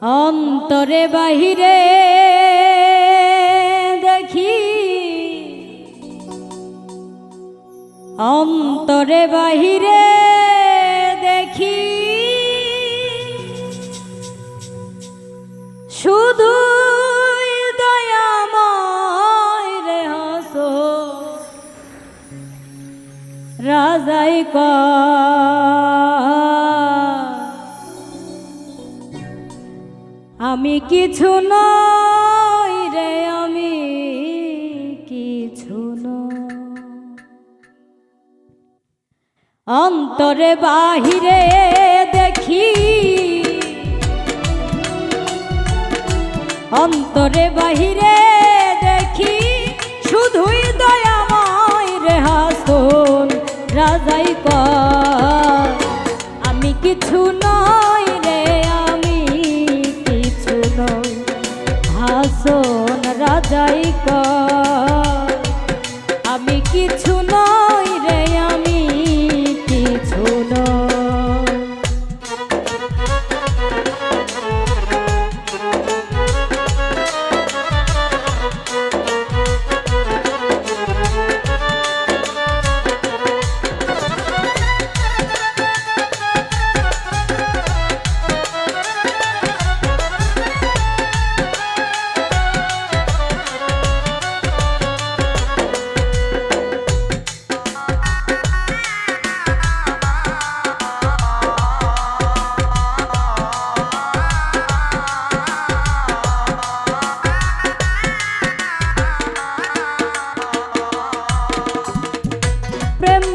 অন্তরে বাহিরে দেখি, অন্তরে বাহিরে দেখি, শুধু দয়াময় রে হাসো রাজাই আমি কিছু নই রে, আমি কিছু নই। অন্তরে বাহিরে দেখি, অন্তরে বাহিরে দেখি, শুধুই দয়াময় রে হাসন রাজাই আমি কিছু নই রে, আমি কিছু নই। হাসন রাজাই আমি কিছু নই রে, আমি কিছু নই।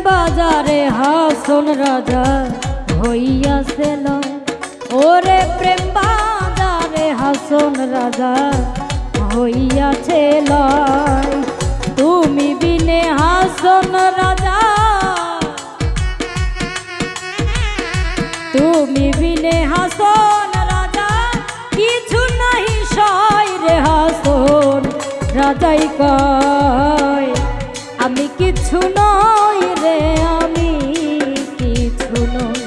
বাজারে হাসন রাজা হইয়াছিল, ওরে প্রেম বাজারে হাসন রাজা হইয়াছিল। তুমি বিনে হাসন রাজা, তুমি বিনে হাসন রাজা কিছু নাহি সয় রে। হাসন রাজাই কয় আমি কিছু নই রে, আমি কিছু নই।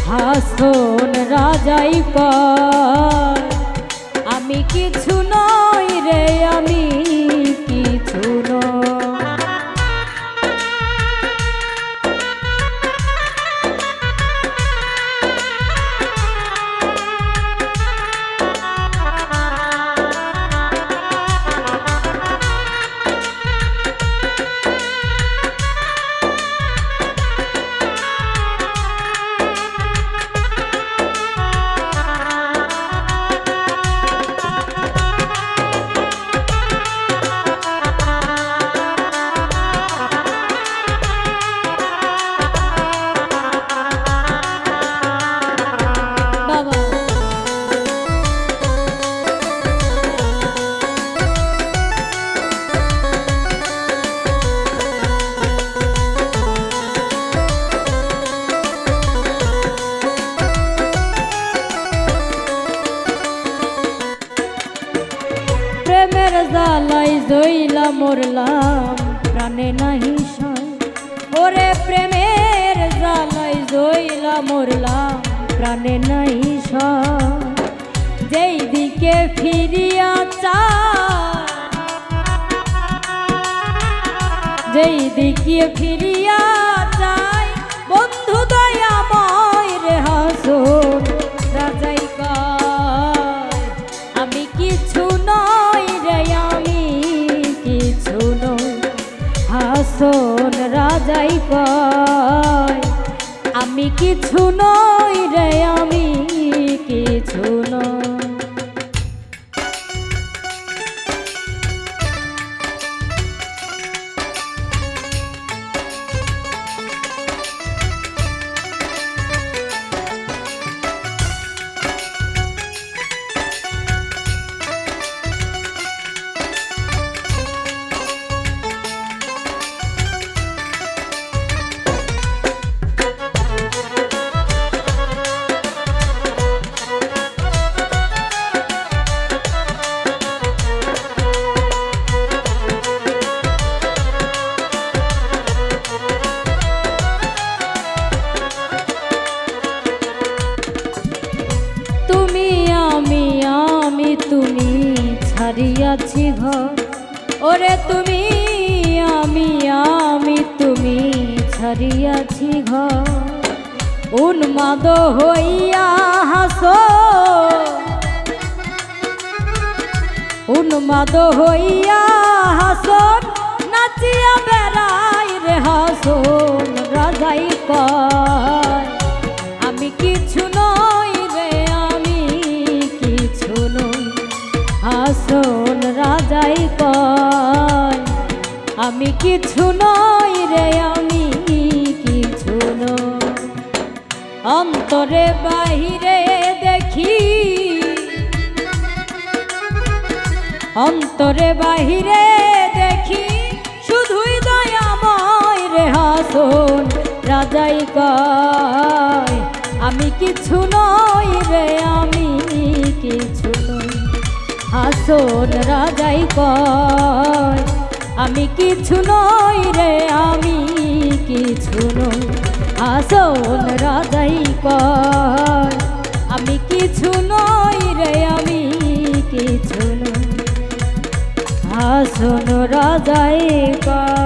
হাসন রাজাই কয় আমি কিছু নই রে, আমি কিছু নই। প্রেমের জ্বালাই জইলা মরলাম প্রাণে নাহি সয়, ওরে প্রেমের জ্বালাই জইলা মরলাম প্রাণে নাহি সয়। যেই দিকে ফিরিয়া চায়, যেই দিকে ফিরিয়া চায়, বন্ধু দয়াময় রে হাসন রাজাই আমি কিছু নই রে, আমি কিছু নই। হাসন রাজাই কয় আমি কিছু নই রে, আমি কিছু নই। ছাড়িয়াছি ঘর। ওরে তুমি আমি তুমি ছাড়িয়াছি ঘর। উন্মাদ হইয়া হাসো, উন্মাদ হইয়া হাসন, নাচিয়া বেড়াই রে হাসন। রাজাই কয় আমি কিছু নই রে, আমি কিছু নই। হাসন রাজাই কয় আমি কিছু নই রে, আমি কিছু নই। অন্তরে বাহিরে দেখি, অন্তরে বাহিরে দেখি শুধুই দয়াময় রে হাসন। রাজাই কয় আমি কিছু নই রে, আমি কিছু নই। হাসন রাজাই কয় আমি কিছু নই রে, আমি কিছু নই। হাসন রাজাই কয় আমি কিছু নই রে, আমি কিছু নই। হাসন রাজাই কয়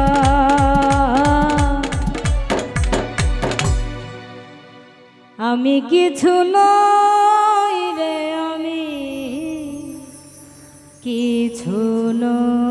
আমি কিছু নই রে, আমি কিছু নই।